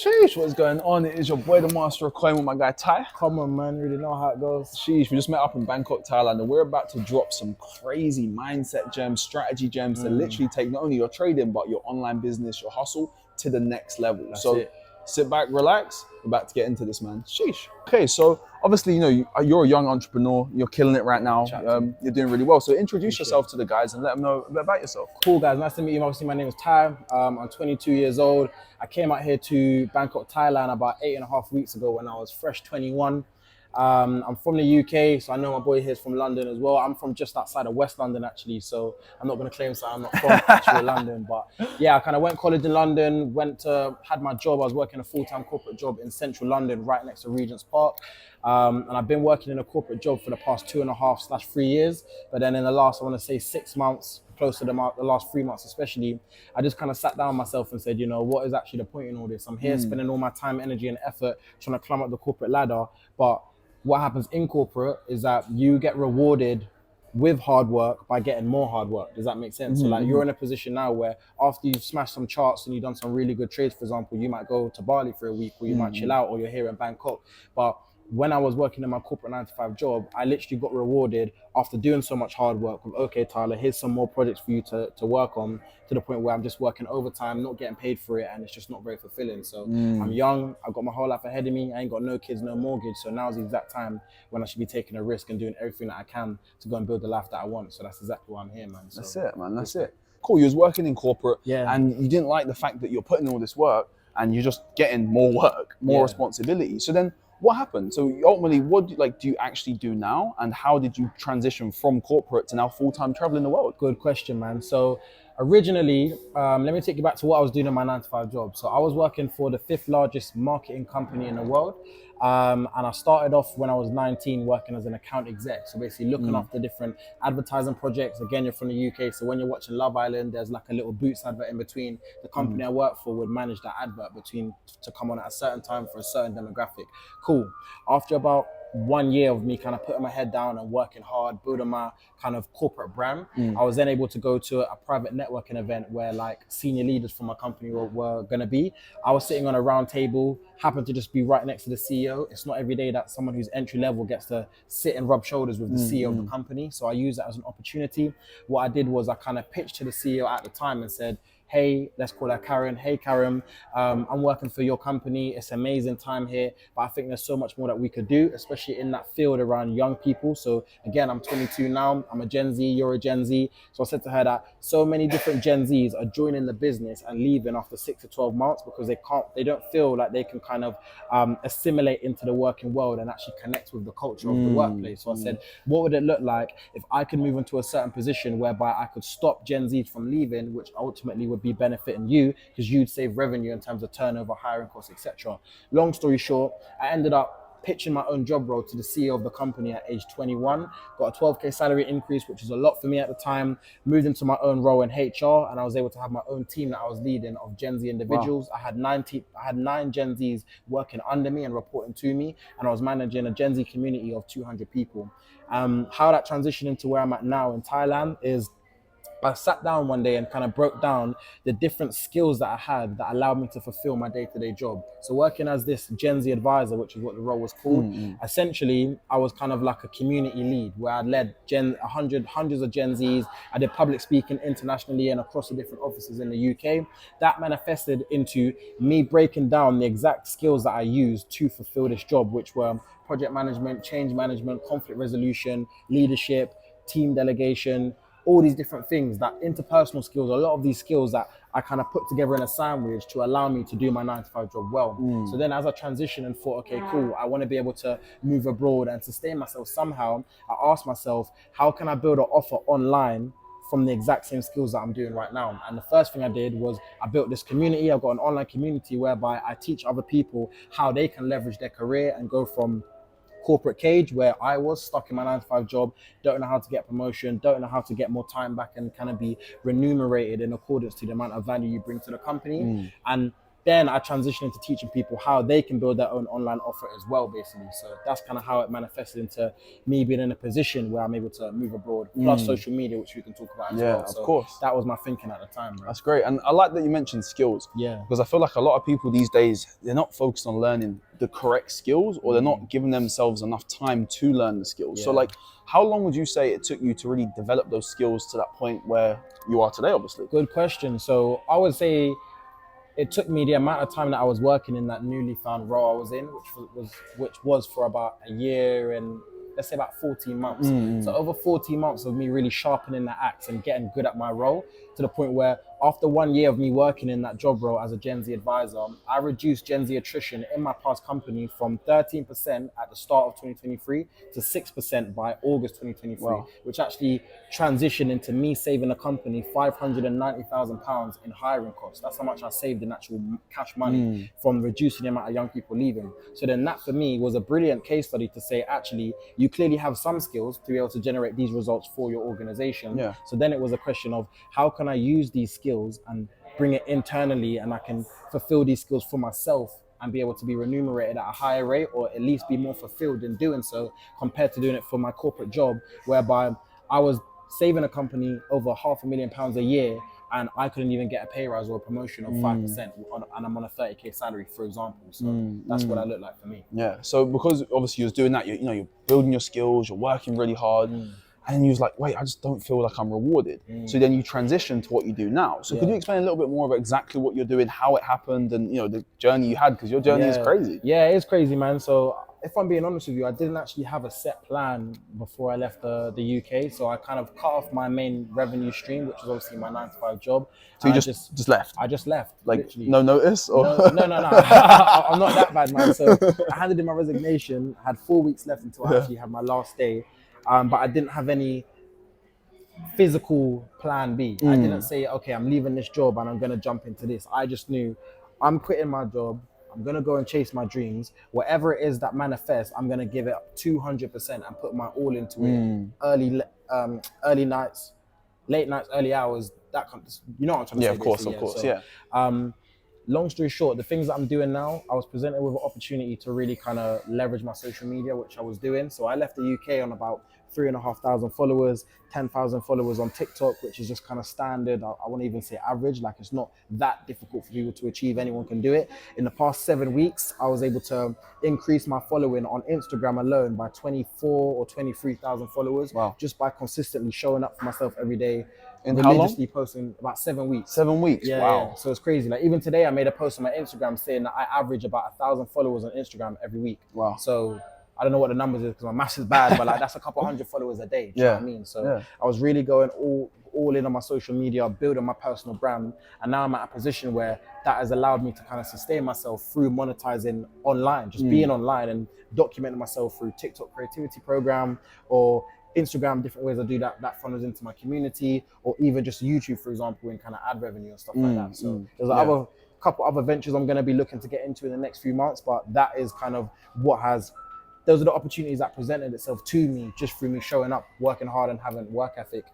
Sheesh, what's going on? It is your boy, the Master of Coin, with my guy Ty. Come on, man. Really know how it goes. Sheesh, we just met up in Bangkok, Thailand, and we're about to drop some crazy mindset gems, strategy gems to literally take not only your trading, but your online business, your hustle to the next level. That's so it. sit back, relax. We're about to get into this, man. Sheesh. Okay, so obviously, you're a young entrepreneur. You're killing it right now. You're doing really well. So introduce yourself to the guys and let them know a bit about yourself. Cool, guys. Nice to meet you. Obviously, my name is Ty. I'm 22 years old. I came out here to Bangkok, Thailand about 8.5 weeks ago when I was fresh 21. I'm from the UK, so I know my boy here is from London as well. I'm from just outside of West London, actually, so I'm not going to claim that I'm not from actual London. But yeah, I kind of went to college in London, had my job. I was working a full-time corporate job in central London, right next to Regent's Park. And I've been working in a corporate job for the past 2.5/3 years. But then in the last, I want to say 6 months, close to the last 3 months especially, I just kind of sat down myself and said, what is actually the point in all this? I'm here spending all my time, energy, and effort trying to climb up the corporate ladder, but what happens in corporate is that you get rewarded with hard work by getting more hard work. Does that make sense? So like you're in a position now where after you've smashed some charts and you've done some really good trades, for example, you might go to Bali for a week, or you might chill out, or you're here in Bangkok. But when I was working in my corporate 9-to-5 job, I literally got rewarded after doing so much hard work with, okay, Tyler, here's some more projects for you to work on, to the point where I'm just working overtime, not getting paid for it, and it's just not very fulfilling. So I'm young, I've got my whole life ahead of me, I ain't got no kids, no mortgage, so now's the exact time when I should be taking a risk and doing everything that I can to go and build the life that I want. So that's exactly why I'm here, man. So That's it, man. That's it. Cool. You was working in corporate, Yeah. and you didn't like the fact that you're putting all this work and you're just getting more work, more responsibility. So then, what happened? So ultimately, what do you actually do now, and how did you transition from corporate to now full-time traveling the world? Good question, man. So originally, let me take you back to what I was doing in my 9-to-5 job. So I was working for the 5th largest marketing company in the world. And I started off when I was 19 working as an account exec. So basically looking after different advertising projects. Again, you're from the UK. So when you're watching Love Island, there's like a little Boots advert in between. The company I work for would manage that advert to come on at a certain time for a certain demographic. Cool. After about 1 year of me kind of putting my head down and working hard, building my kind of corporate brand, I was then able to go to a private networking event where like senior leaders from my company were going to be. I was sitting on a round table, happened to just be right next to the CEO. It's not every day that someone who's entry level gets to sit and rub shoulders with the CEO of the company. So I used that as an opportunity. What I did was I kind of pitched to the CEO at the time and said, hey, let's call her Karen. Hey, Karen, I'm working for your company. It's an amazing time here, but I think there's so much more that we could do, especially in that field around young people. So again, I'm 22 now. I'm a Gen Z, you're a Gen Z. So I said to her that so many different Gen Zs are joining the business and leaving after 6 to 12 months because they don't feel like they can kind of assimilate into the working world and actually connect with the culture of the workplace. So I said, what would it look like if I could move into a certain position whereby I could stop Gen Zs from leaving, which ultimately would be benefiting you because you'd save revenue in terms of turnover, hiring costs, etc. Long story short, I ended up pitching my own job role to the CEO of the company at age 21, got a 12k salary increase, which is a lot for me at the time, moved into my own role in HR, and I was able to have my own team that I was leading of Gen Z individuals. Wow. I had 9 Gen Zs working under me and reporting to me, and I was managing a Gen Z community of 200 people. How that transitioned into where I'm at now in Thailand is I sat down one day and kind of broke down the different skills that I had that allowed me to fulfill my day-to-day job. So working as this Gen Z advisor, which is what the role was called, essentially I was kind of like a community lead where I led hundreds of Gen Zs. I did public speaking internationally and across the different offices in the UK. That manifested into me breaking down the exact skills that I used to fulfill this job, which were project management, change management, conflict resolution, leadership, team delegation, all these different things, that interpersonal skills, a lot of these skills that I kind of put together in a sandwich to allow me to do my 9-to-5 job well. So then as I transitioned and thought, okay, cool, I want to be able to move abroad and sustain myself somehow, I asked myself, how can I build an offer online from the exact same skills that I'm doing right now? And the first thing I did was I built this community. I've got an online community whereby I teach other people how they can leverage their career and go from corporate cage where I was stuck in my 9-to-5 job, don't know how to get promotion, don't know how to get more time back and kind of be remunerated in accordance to the amount of value you bring to the company. And then I transitioned into teaching people how they can build their own online offer as well, basically. So that's kind of how it manifested into me being in a position where I'm able to move abroad, plus social media, which we can talk about as Yeah, well. of So course. that was my thinking at the time, bro. That's great. And I like that you mentioned skills. Yeah. Because I feel like a lot of people these days, they're not focused on learning the correct skills, or they're not giving themselves enough time to learn the skills. So Yeah. like, how long would you say it took you to really develop those skills to that point where you are today, obviously? Good question. So I would say it took me the amount of time that I was working in that newly found role I was in, which was for about a year and let's say about 14 months. So over 14 months of me really sharpening the axe and getting good at my role, to the point where after 1 year of me working in that job role as a Gen Z advisor, I reduced Gen Z attrition in my past company from 13% at the start of 2023 to 6% by August 2023, Wow. which actually transitioned into me saving the company £590,000 in hiring costs. That's how much I saved in actual cash money from reducing the amount of young people leaving. So then that for me was a brilliant case study to say, actually, you clearly have some skills to be able to generate these results for your organization. Yeah. So then it was a question of how can I use these skills and bring it internally, and I can fulfill these skills for myself and be able to be remunerated at a higher rate, or at least be more fulfilled in doing so, compared to doing it for my corporate job, whereby I was saving a company over £500,000 a year and I couldn't even get a pay rise or a promotion of 5% and I'm on a 30k salary, for example. So that's what that looked like for me. Yeah. So because obviously you was doing that, you're building your skills, you're working really hard, and you was like, wait, I just don't feel like I'm rewarded. So then you transition to what you do now. So could you explain a little bit more about exactly what you're doing, how it happened, and the journey you had? Because your journey is crazy. Yeah, it's crazy, man. So if I'm being honest with you, I didn't actually have a set plan before I left the UK. So I kind of cut off my main revenue stream, which was obviously my 9 to 5 job. So you just left? I just left. Like literally. no notice? Or? No. I'm not that bad, man. So I handed in my resignation, had 4 weeks left until I actually had my last day. But I didn't have any physical plan B. I didn't say, okay, I'm leaving this job and I'm going to jump into this. I just knew I'm quitting my job. I'm going to go and chase my dreams. Whatever it is that manifests, I'm going to give it 200% and put my all into it. Early nights, late nights, early hours, that kind of, you know what I'm trying to say? Of course. So, long story short, the things that I'm doing now, I was presented with an opportunity to really kind of leverage my social media, which I was doing. So I left the UK on about 3,500 followers, 10,000 followers on TikTok, which is just kind of standard. I wouldn't even say average, like it's not that difficult for people to achieve. Anyone can do it. In the past 7 weeks, I was able to increase my following on Instagram alone by 24 or 23,000 followers. Wow. Just by consistently showing up for myself every day. In how long? Religiously posting about 7 weeks. 7 weeks. Yeah, Wow. yeah. So it's crazy. Like even today, I made a post on my Instagram saying that I average about 1,000 followers on Instagram every week. Wow. So I don't know what the numbers is because my maths is bad, but like that's a couple hundred followers a day. Do you know what I mean? So I was really going all in on my social media, building my personal brand, and now I'm at a position where that has allowed me to kind of sustain myself through monetizing online, just being online and documenting myself through TikTok creativity program or Instagram, different ways I do that funnels into my community, or even just YouTube, for example, in kind of ad revenue and stuff like that. So there's a couple other ventures I'm going to be looking to get into in the next few months, but that is kind of those are the opportunities that presented itself to me just through me showing up, working hard and having work ethic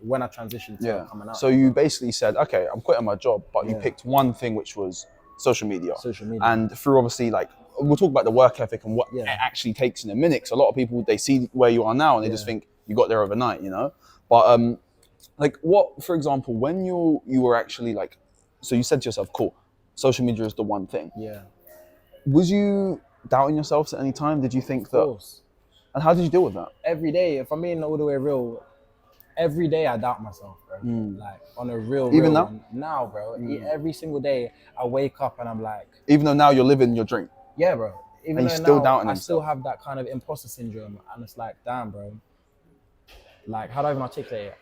when I transitioned to coming out. So you basically said, okay, I'm quitting my job, but you picked one thing, which was social media. And through obviously we'll talk about the work ethic and what it actually takes in a minute. So a lot of people, they see where you are now and they just think you got there overnight, But like what, for example, when you were actually so you said to yourself, cool, social media is the one thing. Yeah. Was you doubting yourself at any time? Did you think that? Of course. And how did you deal with that? Every day, if I'm being all the way real, every day I doubt myself, bro. Like on a Even now? Now, bro. Every single day I wake up and I'm like. Even though now you're living your dream. Yeah, bro. Even and though you're still now doubting I yourself. still have that kind of imposter syndrome, and it's like, damn, bro. Like, how do I even articulate it?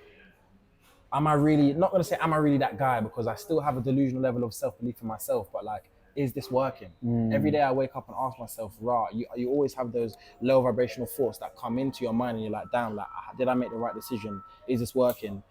Am I really, not gonna say am I really that guy, because I still have a delusional level of self-belief in myself, but like, is this working? Every day I wake up and ask myself, you always have those low vibrational thoughts that come into your mind and you're like, damn, like, did I make the right decision? Is this working?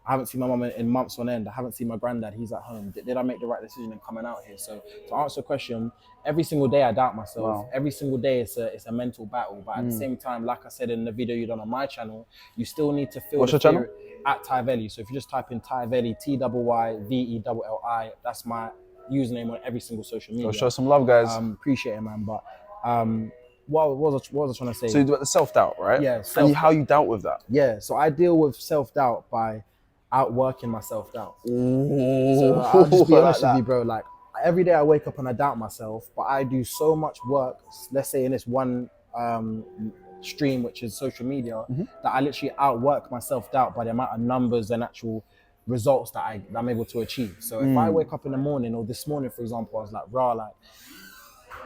I haven't seen my mum in months on end. I haven't seen my granddad, he's at home. Did I make the right decision in coming out here? So to answer the question, every single day I doubt myself. Wow. Every single day it's a mental battle. But at the same time, like I said in the video you done on my channel, you still need to feel What's your channel? At Tyvelli. So if you just type in Tyvelli, Tyvelli, that's my username on every single social media. So show some love, guys. Appreciate it, man. But what was I trying to say? So you do the self-doubt, right? Yeah, And how you dealt with that? Yeah, so I deal with self-doubt by outworking my self-doubt. Ooh, So I'll just be I like honest with that. you, bro. Like every day I wake up and I doubt myself, but I do so much work, let's say in this one stream, which is social media, that I literally outwork my self-doubt by the amount of numbers and actual results that I'm able to achieve. So if I wake up in the morning, or this morning, for example, I was like, rah, like,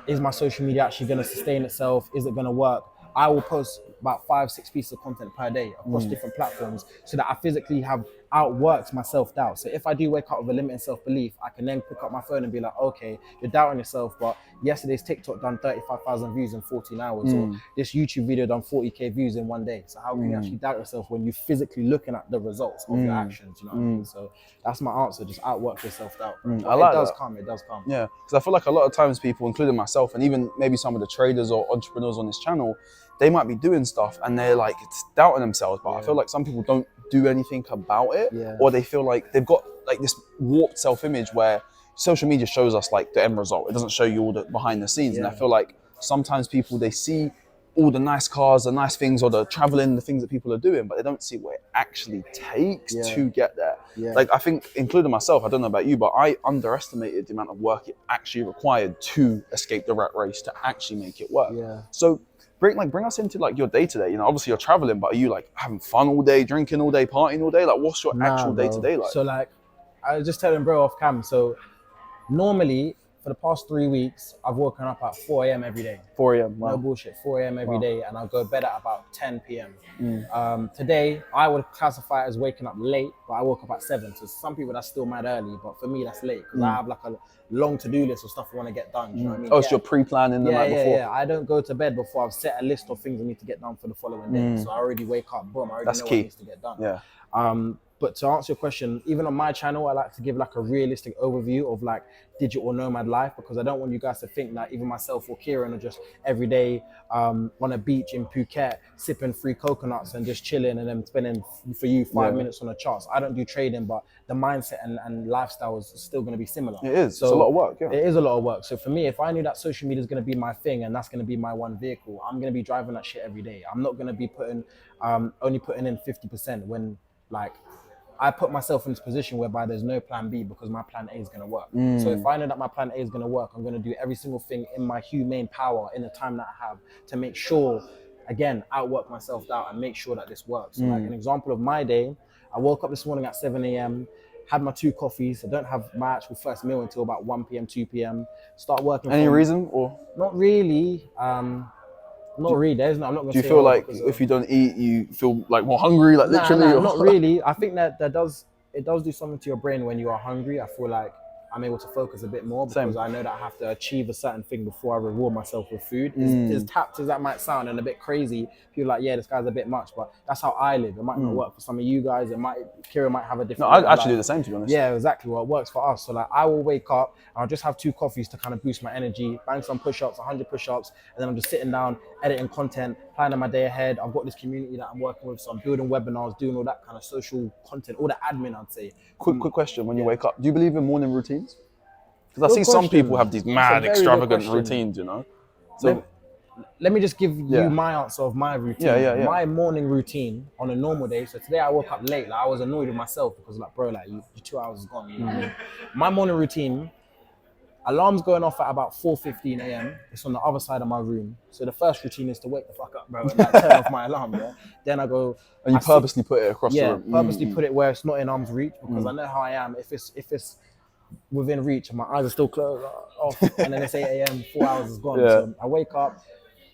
is my social media actually going to sustain itself? Is it going to work? I will post about 5-6 pieces of content per day across different platforms so that I physically have outworked my self-doubt. So if I do wake up with a limiting self-belief, I can then pick up my phone and be like, okay, you're doubting yourself, but yesterday's TikTok done 35,000 views in 14 hours, or this YouTube video done 40K views in one day. So how can you actually doubt yourself when you're physically looking at the results of your actions? You know what I mean? So that's my answer, just outwork your self-doubt. I like it does that. come, it does come. Yeah, because I feel like a lot of times people, including myself, and even maybe some of the traders or entrepreneurs on this channel, they might be doing stuff and they're like doubting themselves, but I feel like some people don't do anything about it, or they feel like they've got like this warped self-image where social media shows us like the end result. It doesn't show you all the behind the scenes. And I feel like sometimes people, they see all the nice cars, the nice things, or the traveling, the things that people are doing, but they don't see what it actually takes to get there. Like I think, including myself, I don't know about you, but I underestimated the amount of work it actually required to escape the rat race, to actually make it work. So bring us into like your day-to-day. You know, obviously you're traveling, but are you like having fun all day, drinking all day, partying all day? Like what's your actual day-to-day like? So like, I was just telling bro off cam, so normally for the past 3 weeks, I've woken up at 4 a.m. every day. 4 a.m. No bullshit, 4 a.m. every day, and I'll go to bed at about 10 p.m. Today, I would classify it as waking up late, but I woke up at 7. So some people, that's still mad early, but for me, that's late because I have like a long to-do list of stuff I want to get done. You know what I mean? Oh, so you're pre-planning the night before? Yeah. I don't go to bed before I've set a list of things I need to get done for the following day. So I already wake up, boom, I already know what needs to get done. But to answer your question, even on my channel, I like to give like a realistic overview of like digital nomad life, because I don't want you guys to think that even myself or Kieran are just every day on a beach in Phuket, sipping free coconuts and just chilling and then spending for you 5 minutes on the charts. I don't do trading, but the mindset and lifestyle is still going to be similar. It is. So it's a lot of work. It is a lot of work. So for me, if I knew that social media is going to be my thing and that's going to be my one vehicle, I'm going to be driving that shit every day. I'm not going to be only putting in 50% when like, I put myself in this position whereby there's no plan B because my plan A is going to work. So if I know that my plan A is going to work, I'm going to do every single thing in my humane power in the time that I have to make sure, again, outwork myself out and make sure that this works. So like an example of my day, I woke up this morning at 7 a.m., had my 2 coffees. I don't have my actual first meal until about 1 p.m., 2 p.m. Start working. Any reason or? Not really. Not really. I'm not going to. Do you feel like if you don't eat, you feel like more hungry, like literally? Nah, not really. I think that it does do something to your brain when you are hungry. I feel like I'm able to focus a bit more because I know that I have to achieve a certain thing before I reward myself with food. As tapped as that might sound and a bit crazy, people are like, yeah, this guy's a bit much, but that's how I live. It might not work for some of you guys. Kira might have a different. No, I actually do the same, to be honest. Yeah, exactly. What works for us. So like, I will wake up and I'll just have 2 coffees to kind of boost my energy, bang some push-ups, 100 push-ups, and then I'm just sitting down, editing content, planning my day ahead. I've got this community that I'm working with, so I'm building webinars, doing all that kind of social content, all the admin, I'd say. Quick question: when you wake up, do you believe in morning routines? Because I see some people have these mad, extravagant routines, you know. So let me just give you my answer of my routine. My morning routine on a normal day. So today I woke up late. Like I was annoyed with myself because like, bro, like your 2 hours is gone. You know what I mean? My morning routine. Alarm's going off at about 4:15 a.m. It's on the other side of my room. So the first routine is to wake the fuck up, bro, and like, turn off my alarm. Yeah. Then I go. And you purposely put it across the room. Yeah, purposely put it where it's not in arm's reach because I know how I am. If it's within reach and my eyes are still closed off, and then it's 8 a.m. 4 hours is gone. So I wake up.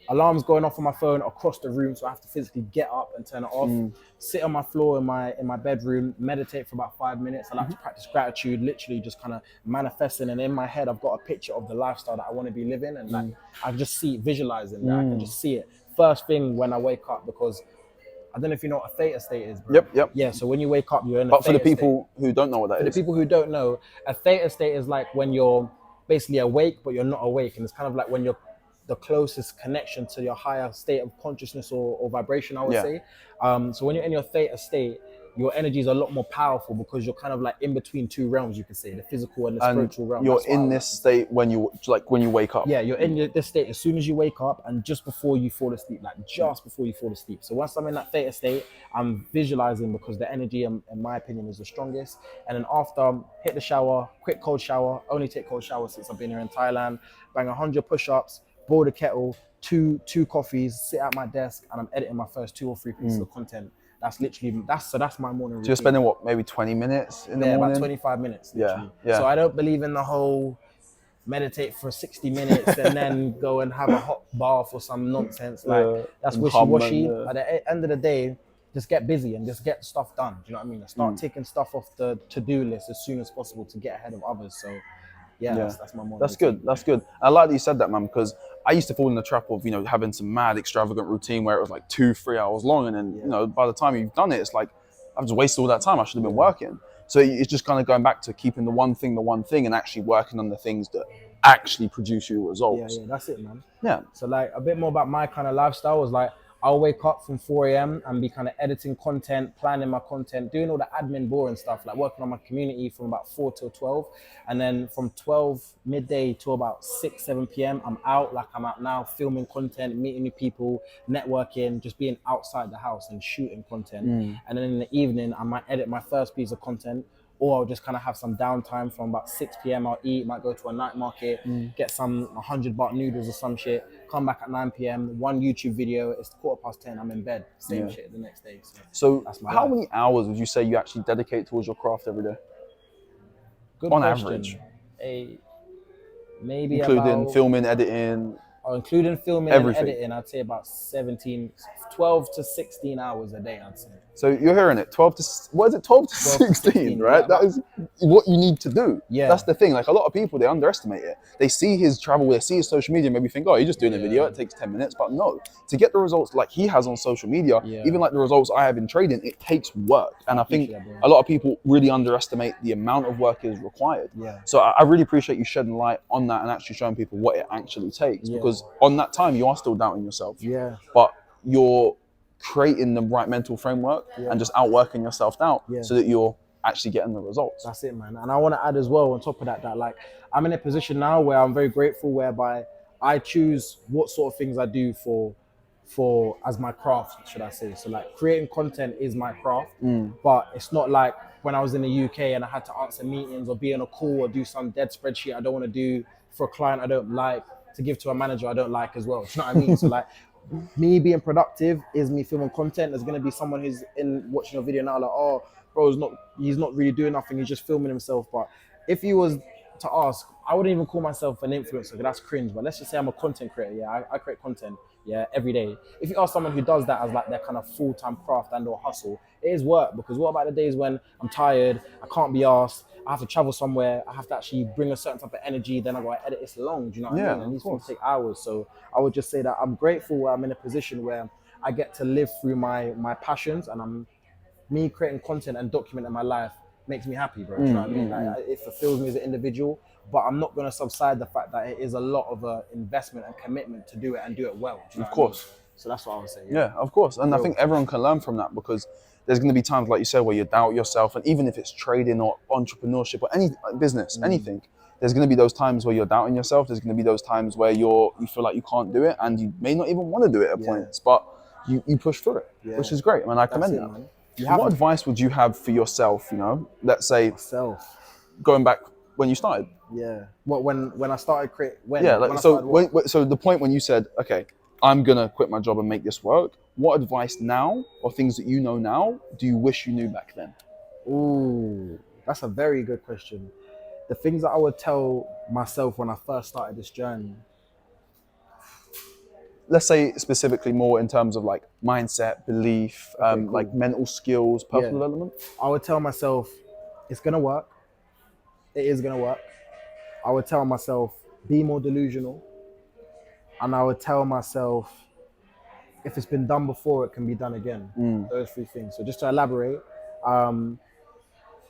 Alarm's going off on my phone across the room, so I have to physically get up and turn it off. Sit on my floor in my bedroom, meditate for about 5 minutes. I like to practice gratitude, literally just kind of manifesting. And in my head, I've got a picture of the lifestyle that I want to be living, and like I just see it, visualizing that. I can just see it first thing when I wake up, because I don't know if you know what a theta state is, bro. Yep. Yeah, so when you wake up, you're in a But for the theta people who don't know what that is. For the people who don't know, a theta state is like when you're basically awake, but you're not awake. And it's kind of like when you're the closest connection to your higher state of consciousness or vibration, I would say. So when you're in your theta state, your energy is a lot more powerful because you're kind of like in between two realms, you could say, the physical and the And spiritual realm. you're That's why I in like this state when you wake up. yeah, you're in this state as soon as you wake up and just before you fall asleep, like just before you fall asleep. So once I'm in that theta state, I'm visualizing because the energy, in my opinion, is the strongest. And then after, hit the shower, quick cold shower. Only take cold showers since I've been here in Thailand. Bang 100 push-ups, boil the kettle, two coffees, sit at my desk, and I'm editing my first 2 or 3 pieces of content. That's literally that's my morning routine. So you're spending what, maybe 20 minutes in the morning? About 25 minutes. Literally. Yeah. So I don't believe in the whole meditate for 60 minutes and then go and have a hot bath or some nonsense. Like that's wishy-washy. At the end of the day, just get busy and just get stuff done. Do you know what I mean? Start taking stuff off the to-do list as soon as possible to get ahead of others. So yeah. That's my morning. That's good. That's good. I like that you said that, man, because I used to fall in the trap of, having some mad extravagant routine where it was like 2-3 hours long. And then, by the time you've done it, it's like, I've just wasted all that time. I should have been working. So it's just kind of going back to keeping the one thing, and actually working on the things that actually produce you results. Yeah, that's it, man. Yeah. So like a bit more about my kind of lifestyle was like, I'll wake up from 4 a.m. and be kind of editing content, planning my content, doing all the admin boring stuff, like working on my community from about 4 till 12. And then from 12 midday to about 6, 7 p.m., I'm out like I'm out now, filming content, meeting new people, networking, just being outside the house and shooting content. And then in the evening, I might edit my first piece of content, or I'll just kind of have some downtime from about 6 p.m. I'll eat, might go to a night market, get some 100 baht noodles or some shit, come back at 9 p.m., one YouTube video, it's 10:15, I'm in bed, same shit the next day. So how many hours would you say you actually dedicate towards your craft every day? Good on question. average? Maybe including about, filming, editing. Including filming everything. And editing, I'd say about 12 to 16 hours a day, I'd say. So you're hearing it, 12 to 16, right? Yeah, that is what you need to do. Yeah. That's the thing. Like a lot of people, they underestimate it. They see his travel, they see his social media, maybe think, oh, you're just doing a video, it takes 10 minutes. But no, to get the results like he has on social media, even like the results I have in trading, it takes work. And I think a lot of people really underestimate the amount of work is required. So I really appreciate you shedding light on that and actually showing people what it actually takes. Because on that time, you are still doubting yourself. But you're creating the right mental framework and just outworking your self-doubt so that you're actually getting the results. That's it, man. And I want to add as well on top of that, like I'm in a position now where I'm very grateful, whereby I choose what sort of things I do for as my craft, should I say. So like creating content is my craft, but it's not like when I was in the UK and I had to answer meetings or be on a call or do some dead spreadsheet I don't want to do for a client I don't like, to give to a manager I don't like as well. Do you know what I mean? So like me being productive is me filming content. There's going to be someone who's watching a video now like, oh, bro, he's not really doing nothing, he's just filming himself. But if he was to ask, I wouldn't even call myself an influencer, because that's cringe. But let's just say I'm a content creator. I create content every day. If you ask someone who does that as like their kind of full-time craft and or hustle, it is work. Because what about the days when I'm tired, I can't be asked, I have to travel somewhere, I have to actually bring a certain type of energy, then I go edit, it's long, do you know what I mean? And these things take hours. So I would just say that I'm grateful where I'm in a position where I get to live through my passions, and me creating content and documenting my life makes me happy, bro. Do you know what I mean? Like, it fulfills me as an individual, but I'm not going to subside the fact that it is a lot of investment and commitment to do it and do it well. Do you know Of course. I mean? So that's what I would say. Yeah, of course. And I think everyone can learn from that, because there's going to be times, like you said, where you doubt yourself. And even if it's trading or entrepreneurship or any business, anything, there's going to be those times where you're doubting yourself. There's going to be those times where you feel like you can't do it, and you may not even want to do it at points, but you push through it, which is great. I mean, I commend that. Man. What advice would you have for yourself, let's say, going back when you started? What, when I started creating? So the point when you said, okay, I'm going to quit my job and make this work, what advice now, or things that you know now, do you wish you knew back then? Ooh, that's a very good question. The things that I would tell myself when I first started this journey. Let's say specifically more in terms of like mindset, belief, cool. like mental skills, personal development. I would tell myself, it's going to work. It is going to work. I would tell myself, be more delusional. And I would tell myself, if it's been done before, it can be done again. Those 3 things. So just to elaborate,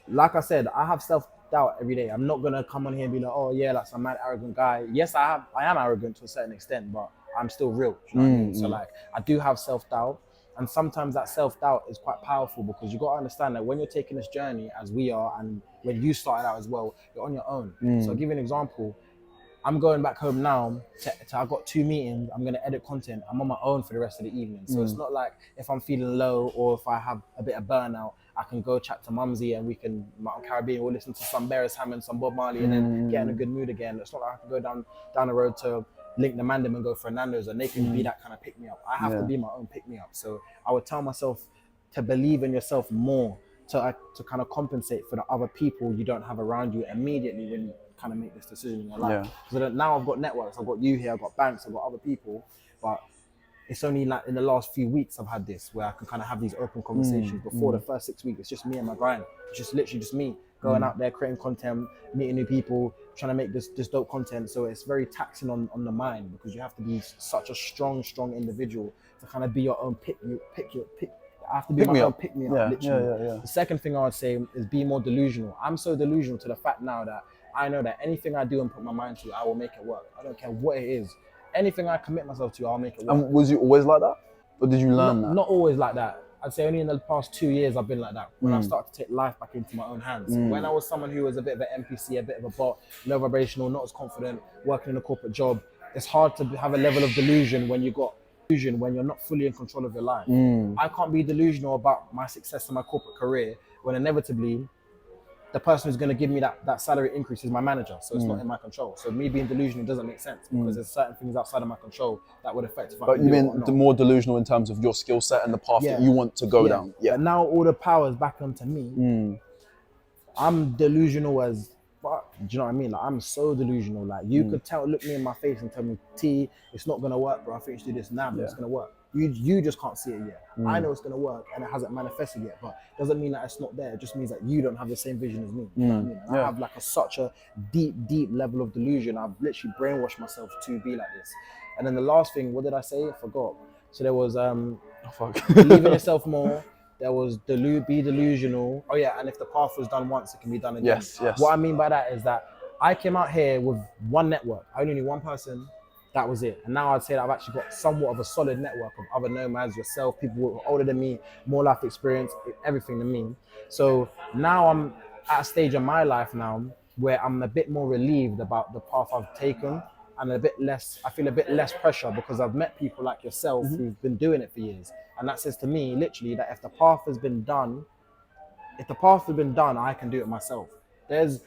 like I said, I have self-doubt every day. I'm not going to come on here and be like, oh yeah, like some mad arrogant guy. Yes, I am arrogant to a certain extent, but I'm still real. Do you know what I mean? So like, I do have self-doubt. And sometimes that self-doubt is quite powerful, because you got to understand that when you're taking this journey, as we are, and when you started out as well, you're on your own. So I'll give you an example. I'm going back home now. I've got 2 meetings. I'm going to edit content. I'm on my own for the rest of the evening. So it's not like if I'm feeling low or if I have a bit of burnout, I can go chat to Mumsy and we can, Caribbean, we'll listen to some Beres Hammond, some Bob Marley, and then get in a good mood again. It's not like I can go down the road to Link the Mandem and go for Nando's, and they can be that kind of pick-me-up. I have to be my own pick-me-up. So I would tell myself to believe in yourself more, to kind of compensate for the other people you don't have around you immediately when you kind of make this decision in your life. Because now I've got networks, I've got you here, I've got banks, I've got other people, but it's only like in the last few weeks I've had this where I can kind of have these open conversations. Before the first 6 weeks, it's just me and my grind. It's just literally just me going out there, creating content, meeting new people, trying to make this dope content. So it's very taxing on the mind, because you have to be such a strong individual to kind of be your own I have to be my own pick-me-up, literally. The second thing I would say is be more delusional. I'm so delusional to the fact now that I know that anything I do and put my mind to, I will make it work. I don't care what it is. Anything I commit myself to, I'll make it work. And was you always like that? Or did you learn that? Not always like that. I'd say only in the past 2 years I've been like that. When I've started to take life back into my own hands. When I was someone who was a bit of an NPC, a bit of a bot, low vibrational, not as confident, working in a corporate job, it's hard to have a level of delusion when you're not fully in control of your life. I can't be delusional about my success in my corporate career when inevitably the person who's going to give me that salary increase is my manager. So it's not in my control. So me being delusional doesn't make sense, because there's certain things outside of my control that would affect if I But can you do it mean or not. the more delusional in terms of your skill set and the path that you want to go down? But now all the power is back onto me. I'm delusional as fuck. Do you know what I mean? Like, I'm so delusional. Like, you could look me in my face and tell me, T, it's not gonna work, bro. I think you should do this now, but it's gonna work. You just can't see it yet. I know it's gonna work and it hasn't manifested yet, but doesn't mean that it's not there. It just means that you don't have the same vision as me. You know what I mean? And I have like such a deep level of delusion. I've literally brainwashed myself to be like this. And then the last thing, what did I say? I forgot. So there was believe in yourself more. There was be delusional. Oh yeah, and if the path was done once, it can be done again. Yes. What I mean by that is that I came out here with one network. I only knew one person. That was it. And now I'd say that I've actually got somewhat of a solid network of other nomads, yourself, people who are older than me, more life experience, everything than me. So now I'm at a stage in my life now where I'm a bit more relieved about the path I've taken, and I feel a bit less pressure, because I've met people like yourself who've been doing it for years. And that says to me, literally, that if the path has been done, I can do it myself. There's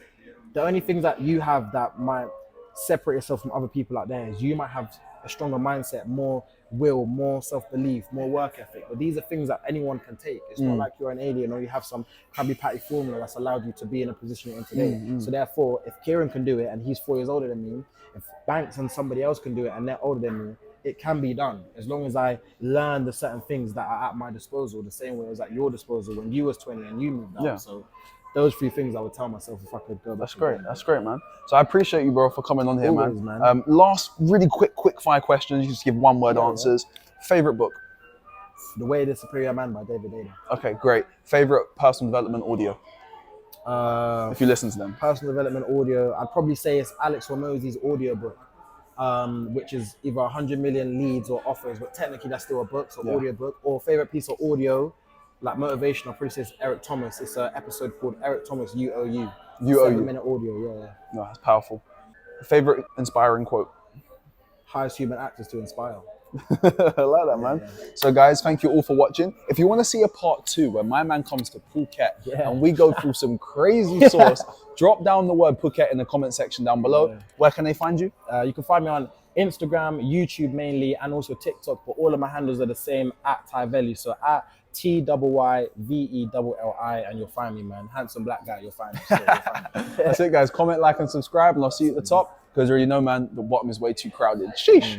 the only things that you have that might separate yourself from other people out there is you might have a stronger mindset, more will, more self-belief, more work ethic. But these are things that anyone can take. It's not like you're an alien or you have some Krabby Patty formula that's allowed you to be in a position you're in today. So therefore, if Kieran can do it and he's 4 years older than me, if Banks and somebody else can do it and they're older than me, it can be done, as long as I learn the certain things that are at my disposal, the same way as at your disposal when you was 20 and you moved out. So those 3 things I would tell myself if I could go back. That's great. That's great, man. So I appreciate you, bro, for coming on here, Always, man. Last really quick fire questions. You just give one word answers. Favorite book? The Way of the Superior Man by David Ada. Okay, great. Favorite personal development audio? If you listen to them. Personal development audio, I'd probably say it's Alex Hormozy's audiobook, which is either 100 million leads or offers, but technically that's still a book, so audio book. Or favorite piece of audio, like motivation, I'll probably say it's Eric Thomas. It's an episode called Eric Thomas UOU. 7-minute audio, No, that's powerful. Favorite inspiring quote? Highest human actors to inspire. I like that, man. So guys, thank you all for watching. If you want to see a part 2 where my man comes to Phuket and we go through some crazy sauce, drop down the word Phuket in the comment section down below. Where can they find you? You can find me on Instagram, YouTube mainly, and also TikTok, but all of my handles are the same, at Tyvelli. So at TYYVELLI, and you'll find me, man. Handsome black guy, you'll find me. So you'll find me. That's it, guys. Comment, like, and subscribe, and I'll see you at the top, because you already know, man, the bottom is way too crowded. Sheesh.